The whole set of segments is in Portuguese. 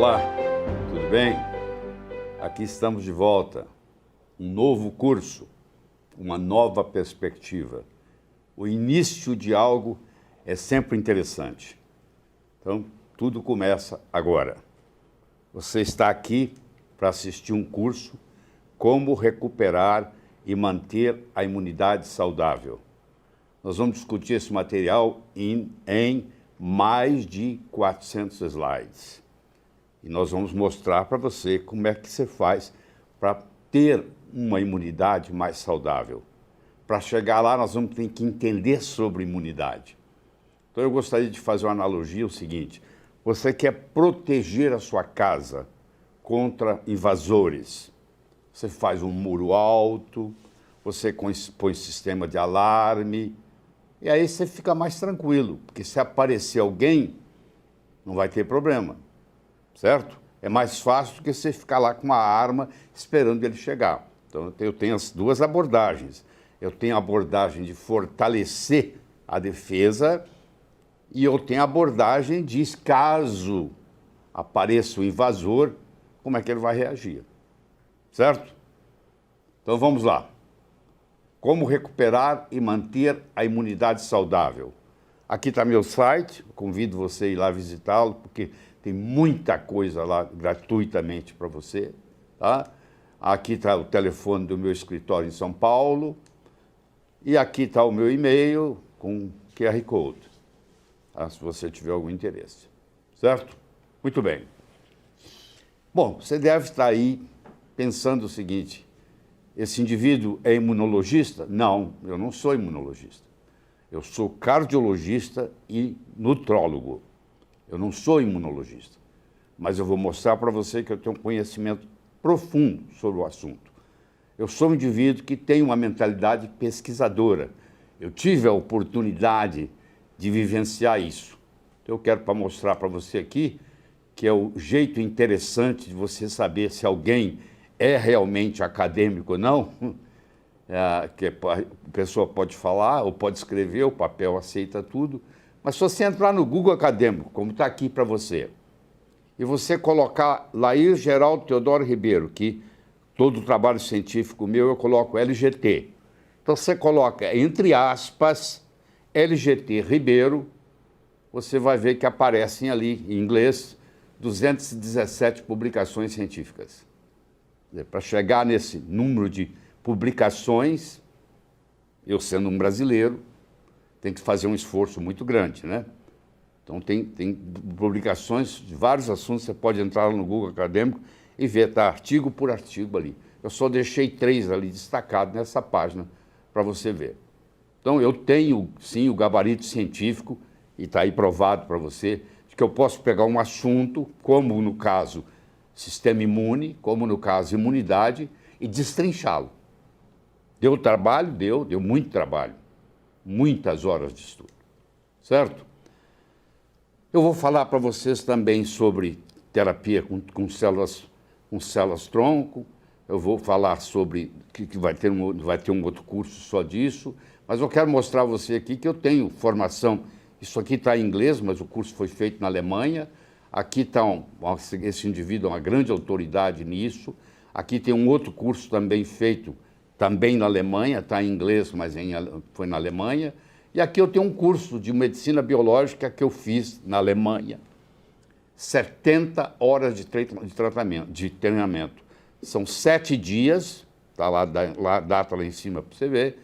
Olá, tudo bem? Aqui estamos de volta. Um novo curso, uma nova perspectiva. O início de algo é sempre interessante. Então, tudo começa agora. Você está aqui para assistir um curso Como Recuperar e Manter a Imunidade Saudável. Nós vamos discutir esse material em mais de 400 slides. E nós vamos mostrar para você como é que você faz para ter uma imunidade mais saudável. Para chegar lá, nós vamos ter que entender sobre imunidade. Então, eu gostaria de fazer uma analogia, o seguinte: você quer proteger a sua casa contra invasores. Você faz um muro alto, você põe sistema de alarme, e aí você fica mais tranquilo, porque se aparecer alguém, não vai ter problema, certo? É mais fácil do que você ficar lá com uma arma esperando ele chegar. Então, eu tenho as duas abordagens. Eu tenho a abordagem de fortalecer a defesa e eu tenho a abordagem de, caso apareça o invasor, como é que ele vai reagir, certo? Então, vamos lá. Como recuperar e manter a imunidade saudável. Aqui está meu site, convido você a ir lá visitá-lo, porque tem muita coisa lá gratuitamente para você. Tá? Aqui está o telefone do meu escritório em São Paulo. E aqui está o meu e-mail com QR Code, tá? Se você tiver algum interesse. Certo? Muito bem. Bom, você deve estar aí pensando o seguinte: esse indivíduo é imunologista? Não, eu não sou imunologista. Eu sou cardiologista e nutrólogo. Eu não sou imunologista. Mas eu vou mostrar para você que eu tenho um conhecimento profundo sobre o assunto. Eu sou um indivíduo que tem uma mentalidade pesquisadora. Eu tive a oportunidade de vivenciar isso. Então, eu quero mostrar para você aqui que é o jeito interessante de você saber se alguém é realmente acadêmico ou não, que a pessoa pode falar ou pode escrever, o papel aceita tudo, mas se você entrar no Google Acadêmico, como está aqui para você, e você colocar Lair Geraldo Teodoro Ribeiro, que todo o trabalho científico meu eu coloco LGT, então você coloca entre aspas LGT Ribeiro, você vai ver que aparecem ali em inglês 217 publicações científicas. Para chegar nesse número de publicações, eu sendo um brasileiro, tem que fazer um esforço muito grande, né? Então, tem publicações de vários assuntos, você pode entrar no Google Acadêmico e ver, tá, artigo por artigo ali. Eu só deixei 3 ali destacados nessa página para você ver. Então, eu tenho, sim, o gabarito científico, e está aí provado para você, de que eu posso pegar um assunto, como no caso sistema imune, como no caso imunidade, e destrinchá-lo. Deu trabalho? Deu muito trabalho. Muitas horas de estudo. Certo? Eu vou falar para vocês também sobre terapia com células-tronco. Eu vou falar sobre que vai ter um outro curso só disso. Mas eu quero mostrar a você aqui que eu tenho formação. Isso aqui está em inglês, mas o curso foi feito na Alemanha. Aqui está esse indivíduo é uma grande autoridade nisso. Aqui tem um outro curso também feito, também na Alemanha, está em inglês, mas foi na Alemanha. E aqui eu tenho um curso de medicina biológica que eu fiz na Alemanha. 70 horas de treinamento. São 7 dias, está lá a data lá em cima para você ver,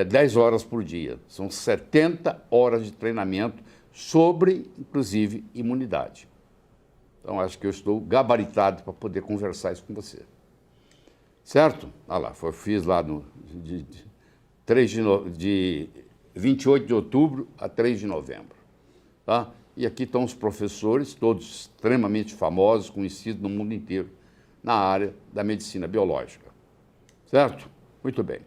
10 horas por dia. São 70 horas de treinamento sobre, inclusive, imunidade. Então, acho que eu estou gabaritado para poder conversar isso com você. Certo? Olha lá, fiz lá de 28 de outubro a 3 de novembro. Tá? E aqui estão os professores, todos extremamente famosos, conhecidos no mundo inteiro, na área da medicina biológica. Certo? Muito bem.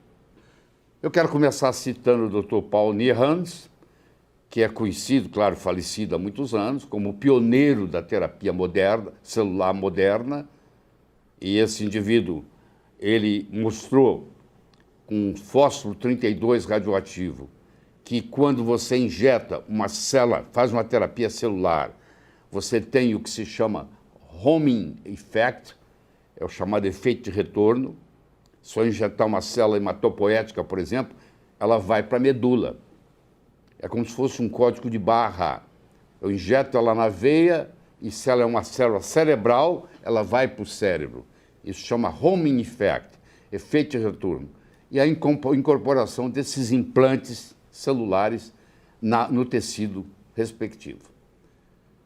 Eu quero começar citando o Dr. Paul Nierhans, que é conhecido, claro, falecido há muitos anos, como o pioneiro da terapia moderna, celular moderna. E esse indivíduo, ele mostrou com fósforo 32 radioativo, que quando você injeta uma célula, faz uma terapia celular, você tem o que se chama homing effect, é o chamado efeito de retorno. Se eu injetar uma célula hematopoética, por exemplo, ela vai para a medula. É como se fosse um código de barra. Eu injeto ela na veia e se ela é uma célula cerebral, ela vai para o cérebro. Isso chama homing effect, efeito de retorno. E a incorporação desses implantes celulares no tecido respectivo.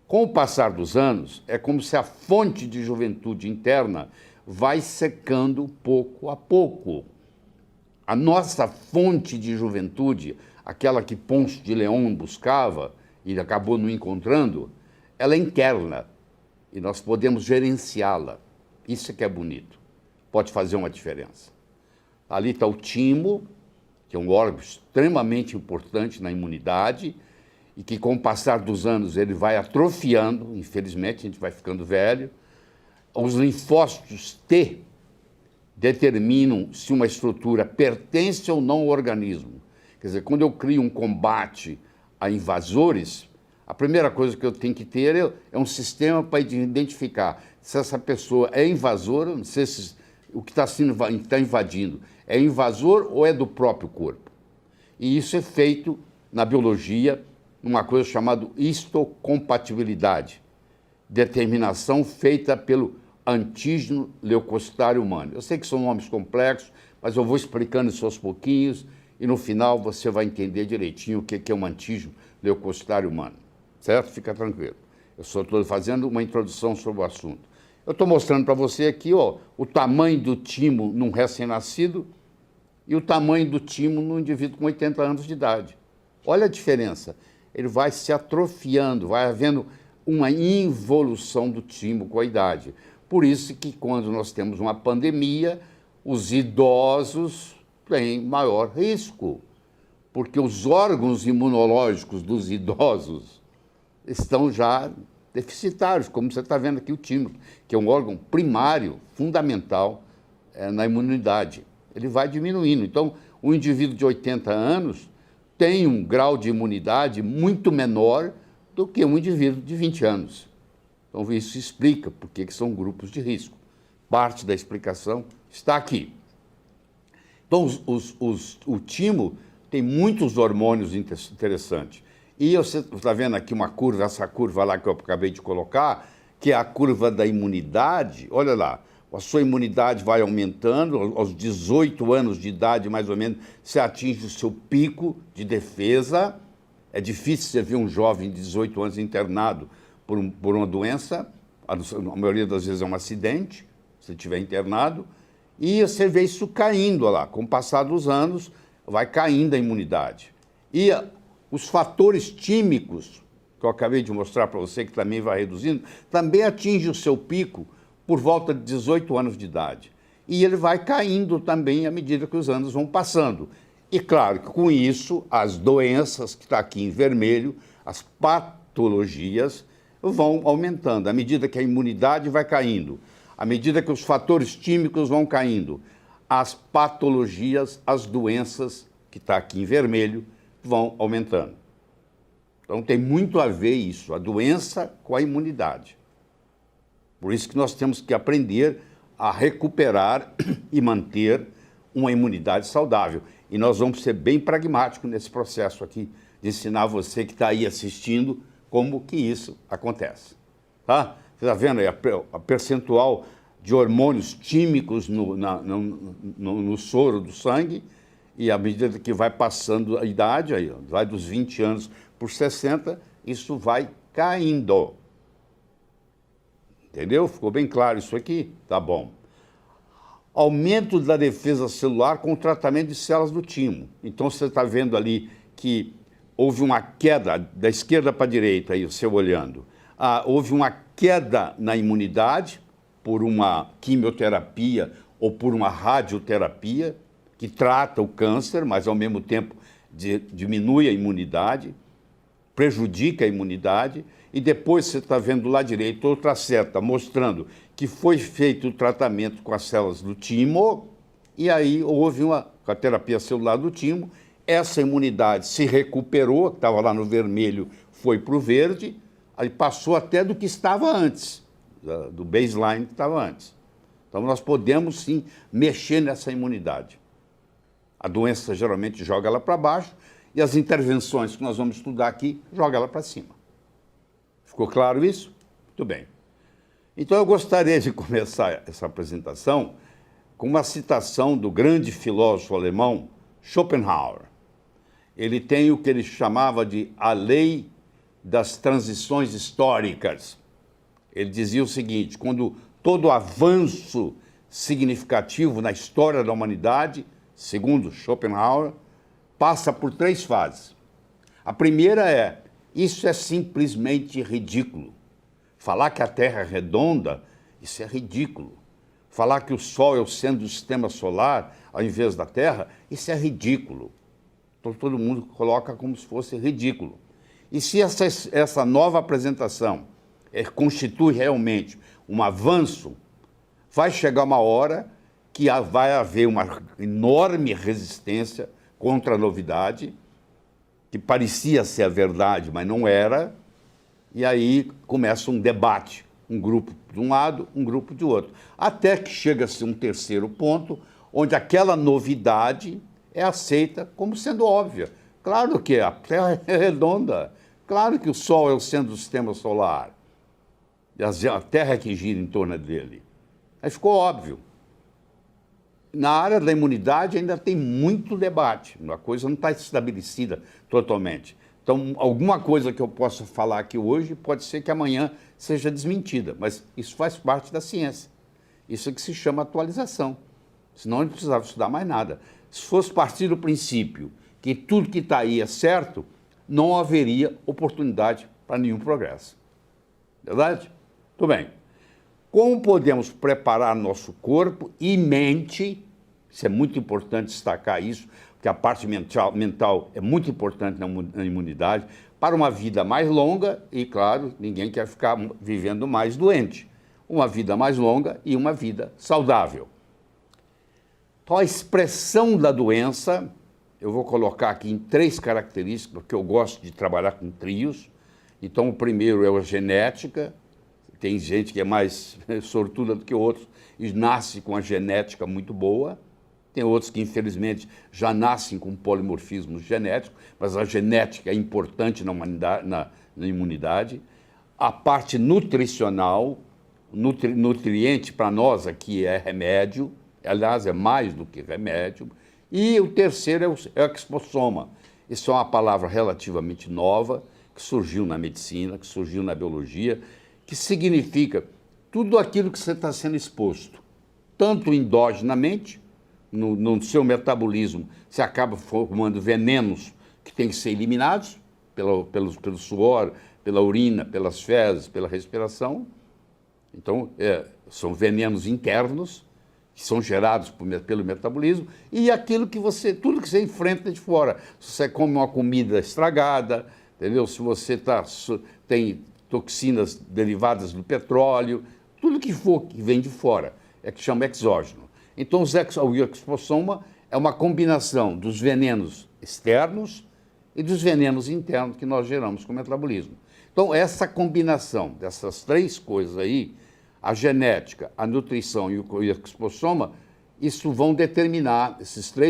Com o passar dos anos, é como se a fonte de juventude interna vai secando pouco a pouco. A nossa fonte de juventude, aquela que Ponce de Leão buscava e acabou não encontrando, ela é interna e nós podemos gerenciá-la. Isso é que é bonito, pode fazer uma diferença. Ali está o timo, que é um órgão extremamente importante na imunidade e que com o passar dos anos ele vai atrofiando, infelizmente a gente vai ficando velho. Os linfócitos T determinam se uma estrutura pertence ou não ao organismo. Quer dizer, quando eu crio um combate a invasores, a primeira coisa que eu tenho que ter é um sistema para identificar se essa pessoa é invasora, se o que está invadindo é invasor ou é do próprio corpo. E isso é feito na biologia, numa coisa chamada histocompatibilidade, determinação feita pelo antígeno leucocitário humano. Eu sei que são nomes complexos, mas eu vou explicando isso aos pouquinhos e no final você vai entender direitinho o que é um antígeno leucocitário humano. Certo? Fica tranquilo. Eu só estou fazendo uma introdução sobre o assunto. Eu estou mostrando para você aqui o tamanho do timo num recém-nascido e o tamanho do timo num indivíduo com 80 anos de idade. Olha a diferença. Ele vai se atrofiando, vai havendo uma involução do timo com a idade. Por isso que quando nós temos uma pandemia, os idosos têm maior risco, porque os órgãos imunológicos dos idosos estão já deficitários, como você está vendo aqui o timo, que é um órgão primário, fundamental na imunidade. Ele vai diminuindo. Então, o indivíduo de 80 anos tem um grau de imunidade muito menor do que um indivíduo de 20 anos. Então, isso explica por que são grupos de risco. Parte da explicação está aqui. Então, o timo tem muitos hormônios interessantes. E você está vendo aqui uma curva, essa curva lá que eu acabei de colocar, que é a curva da imunidade. Olha lá, a sua imunidade vai aumentando, aos 18 anos de idade, mais ou menos, você atinge o seu pico de defesa. É difícil você ver um jovem de 18 anos internado por uma doença, a maioria das vezes é um acidente, se estiver internado, e você vê isso caindo lá. Com o passar dos anos, vai caindo a imunidade. E os fatores tímicos, que eu acabei de mostrar para você, que também vai reduzindo, também atinge o seu pico por volta de 18 anos de idade. E ele vai caindo também à medida que os anos vão passando. E claro que com isso, as doenças, que está aqui em vermelho, as patologias, vão aumentando, à medida que a imunidade vai caindo, à medida que os fatores tímicos vão caindo, as patologias, as doenças, que está aqui em vermelho, vão aumentando. Então tem muito a ver isso, a doença com a imunidade. Por isso que nós temos que aprender a recuperar e manter uma imunidade saudável. E nós vamos ser bem pragmáticos nesse processo aqui, de ensinar você que está aí assistindo como que isso acontece. Tá? Você está vendo aí a percentual de hormônios tímicos no soro do sangue, e à medida que vai passando a idade, aí, vai dos 20 anos por 60, isso vai caindo. Entendeu? Ficou bem claro isso aqui? Tá bom. Aumento da defesa celular com o tratamento de células do timo. Então, você está vendo ali que houve uma queda da esquerda para a direita, aí, você olhando. Houve uma queda na imunidade por uma quimioterapia ou por uma radioterapia que trata o câncer, mas ao mesmo tempo diminui a imunidade, prejudica a imunidade. E depois você está vendo do lado direito outra seta mostrando que foi feito o tratamento com as células do timo e aí houve com a terapia celular do timo, essa imunidade se recuperou, estava lá no vermelho, foi para o verde, aí passou até do que estava antes. do baseline que estava antes. Então, nós podemos, sim, mexer nessa imunidade. A doença geralmente joga ela para baixo e as intervenções que nós vamos estudar aqui jogam ela para cima. Ficou claro isso? Muito bem. Então, eu gostaria de começar essa apresentação com uma citação do grande filósofo alemão Schopenhauer. Ele tem o que ele chamava de a lei das transições históricas. Ele dizia o seguinte: quando todo avanço significativo na história da humanidade, segundo Schopenhauer, passa por 3 fases. A primeira é: isso é simplesmente ridículo. Falar que a Terra é redonda, isso é ridículo. Falar que o Sol é o centro do sistema solar, ao invés da Terra, isso é ridículo. Então, todo mundo coloca como se fosse ridículo. E se essa nova apresentação constitui realmente um avanço, vai chegar uma hora que vai haver uma enorme resistência contra a novidade, que parecia ser a verdade, mas não era, e aí começa um debate, um grupo de um lado, um grupo de outro, até que chega-se um terceiro ponto, onde aquela novidade é aceita como sendo óbvia. Claro que a Terra é redonda, claro que o Sol é o centro do sistema solar, e a Terra é que gira em torno dele. Aí ficou óbvio. Na área da imunidade ainda tem muito debate, a coisa não está estabelecida totalmente. Então, alguma coisa que eu possa falar aqui hoje pode ser que amanhã seja desmentida, mas isso faz parte da ciência. Isso é que se chama atualização. Senão não precisava estudar mais nada. Se fosse partir do princípio que tudo que está aí é certo, não haveria oportunidade para nenhum progresso. Verdade? Muito bem. Como podemos preparar nosso corpo e mente, isso é muito importante destacar isso, porque a parte mental é muito importante na imunidade, para uma vida mais longa e, claro, ninguém quer ficar vivendo mais doente. Uma vida mais longa e uma vida saudável. Então, a expressão da doença, eu vou colocar aqui em 3 características, porque eu gosto de trabalhar com trios. Então, o primeiro é a genética. Tem gente que é mais sortuda do que outros e nasce com a genética muito boa. Tem outros que, infelizmente, já nascem com polimorfismo genético, mas a genética é importante na imunidade. A parte nutricional, nutriente para nós aqui é remédio, aliás, é mais do que remédio. E o terceiro é o expossoma. Isso é uma palavra relativamente nova, que surgiu na medicina, que surgiu na biologia, que significa tudo aquilo que você está sendo exposto, tanto endogenamente, no seu metabolismo, você acaba formando venenos que têm que ser eliminados pelo suor, pela urina, pelas fezes, pela respiração. Então, são venenos internos que são gerados pelo metabolismo e aquilo que tudo que você enfrenta de fora. Se você come uma comida estragada, entendeu? Se você tem toxinas derivadas do petróleo, tudo que for que vem de fora é que chama exógeno. Então, o expossoma é uma combinação dos venenos externos e dos venenos internos que nós geramos com o metabolismo. Então, essa combinação dessas 3 coisas aí, a genética, a nutrição e o expossoma, esses 3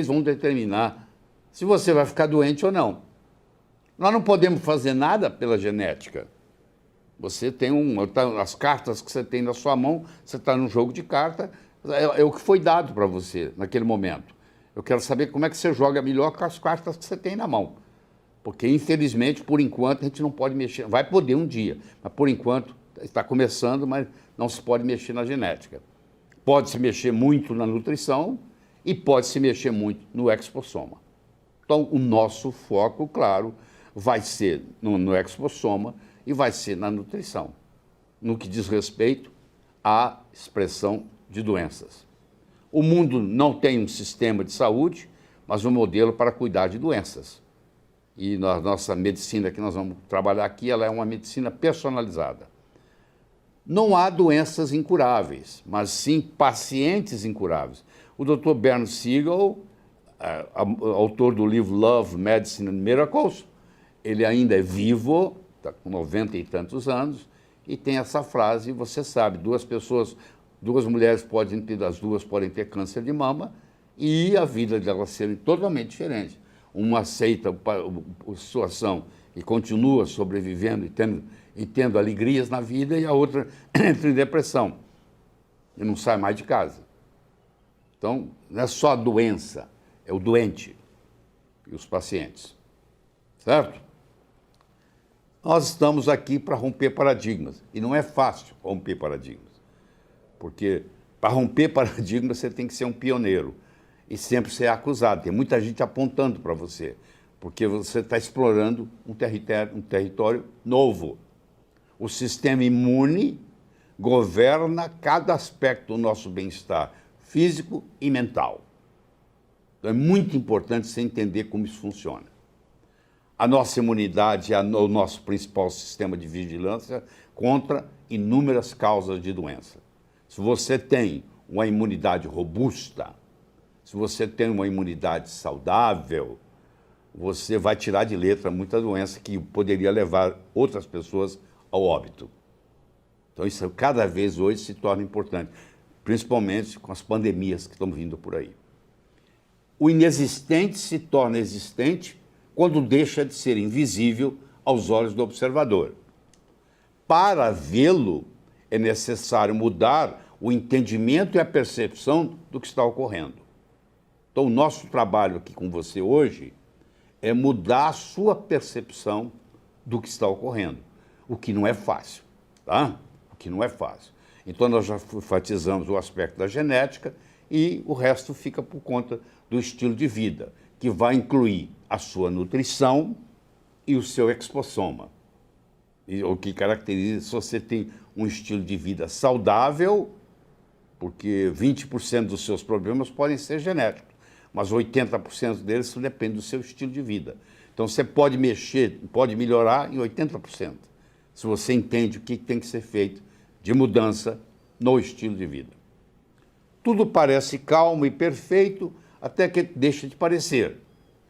vão determinar se você vai ficar doente ou não. Nós não podemos fazer nada pela genética. Você tem as cartas que você tem na sua mão, você está num jogo de carta, é o que foi dado para você naquele momento. Eu quero saber como é que você joga melhor com as cartas que você tem na mão. Porque, infelizmente, por enquanto, a gente não pode mexer. Vai poder um dia, mas por enquanto está começando, mas não se pode mexer na genética. Pode-se mexer muito na nutrição e pode-se mexer muito no expossoma. Então, o nosso foco, claro, vai ser no expossoma e vai ser na nutrição, no que diz respeito à expressão de doenças. O mundo não tem um sistema de saúde, mas um modelo para cuidar de doenças. E na nossa medicina que nós vamos trabalhar aqui, ela é uma medicina personalizada. Não há doenças incuráveis, mas sim pacientes incuráveis. O Dr. Bernd Siegel, autor do livro Love, Medicine and Miracles, ele ainda é vivo, está com 90 e tantos anos, e tem essa frase, você sabe, duas mulheres as duas podem ter câncer de mama e a vida delas ser totalmente diferente. Uma aceita a situação e continua sobrevivendo e tendo alegrias na vida, e a outra entra em depressão e não sai mais de casa. Então, não é só a doença, é o doente e os pacientes, certo? Nós estamos aqui para romper paradigmas, e não é fácil romper paradigmas, porque para romper paradigmas você tem que ser um pioneiro e sempre ser acusado. Tem muita gente apontando para você, porque você está explorando um território novo. O sistema imune governa cada aspecto do nosso bem-estar físico e mental. Então é muito importante você entender como isso funciona. A nossa imunidade é o nosso principal sistema de vigilância contra inúmeras causas de doença. Se você tem uma imunidade robusta, se você tem uma imunidade saudável, você vai tirar de letra muita doença que poderia levar outras pessoas ao óbito. Então isso cada vez hoje se torna importante, principalmente com as pandemias que estão vindo por aí. O inexistente se torna existente quando deixa de ser invisível aos olhos do observador. Para vê-lo, é necessário mudar o entendimento e a percepção do que está ocorrendo. Então, o nosso trabalho aqui com você hoje é mudar a sua percepção do que está ocorrendo, o que não é fácil, tá? O que não é fácil. Então, nós já enfatizamos o aspecto da genética e o resto fica por conta do estilo de vida, que vai incluir a sua nutrição e o seu expossoma. E o que caracteriza se você tem um estilo de vida saudável, porque 20% dos seus problemas podem ser genéticos, mas 80% deles depende do seu estilo de vida. Então você pode melhorar em 80%, se você entende o que tem que ser feito de mudança no estilo de vida. Tudo parece calmo e perfeito até que deixa de parecer.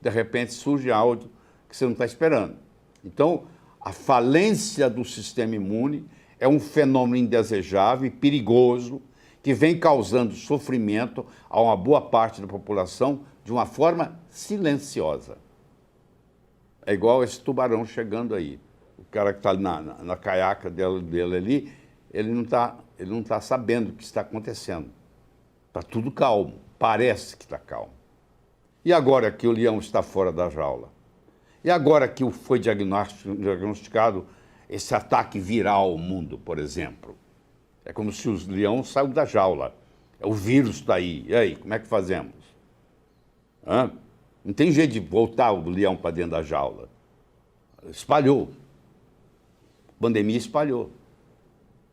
De repente surge algo que você não está esperando. Então, a falência do sistema imune é um fenômeno indesejável e perigoso que vem causando sofrimento a uma boa parte da população de uma forma silenciosa. É igual esse tubarão chegando aí. O cara que está na caiaca dele ali, ele não tá sabendo o que está acontecendo. Está tudo calmo, parece que está calmo. E agora que o leão está fora da jaula? E agora que foi diagnosticado esse ataque viral ao mundo, por exemplo? É como se os leões saiam da jaula. O vírus está aí. E aí, como é que fazemos? Não tem jeito de voltar o leão para dentro da jaula. Espalhou. A pandemia espalhou.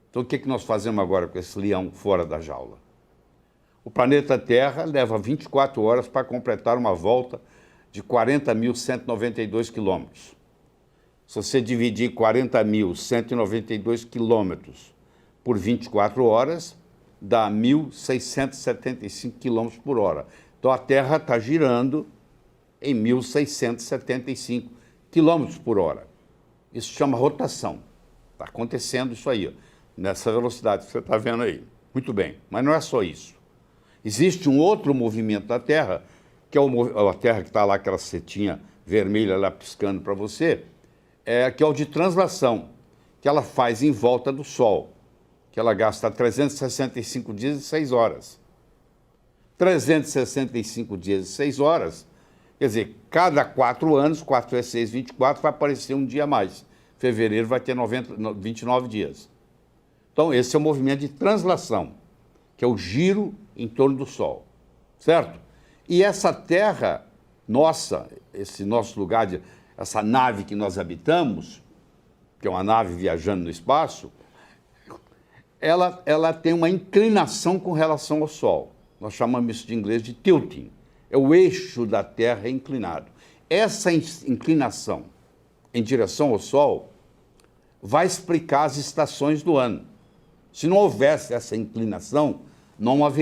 Então o que nós fazemos agora com esse leão fora da jaula? O planeta Terra leva 24 horas para completar uma volta de 40.192 quilômetros. Se você dividir 40.192 quilômetros por 24 horas, dá 1.675 quilômetros por hora. Então a Terra está girando em 1.675 quilômetros por hora. Isso chama rotação. Está acontecendo isso aí, ó, nessa velocidade que você está vendo aí. Muito bem, mas não é só isso. Existe um outro movimento da Terra, que é a Terra que está lá, aquela setinha vermelha lá piscando para você, que é o de translação, que ela faz em volta do Sol, que ela gasta 365 dias e 6 horas. 365 dias e 6 horas, quer dizer, cada 4 anos, 4 vezes 6, 24, vai aparecer um dia a mais. Fevereiro vai ter 29 dias. Então, esse é o movimento de translação, que é o giro em torno do Sol, certo? E essa Terra nossa, esse nosso lugar, essa nave que nós habitamos, que é uma nave viajando no espaço, ela tem uma inclinação com relação ao Sol. Nós chamamos isso de inglês de tilting. É o eixo da Terra inclinado. Essa inclinação em direção ao Sol vai explicar as estações do ano. Se não houvesse essa inclinação, não haveria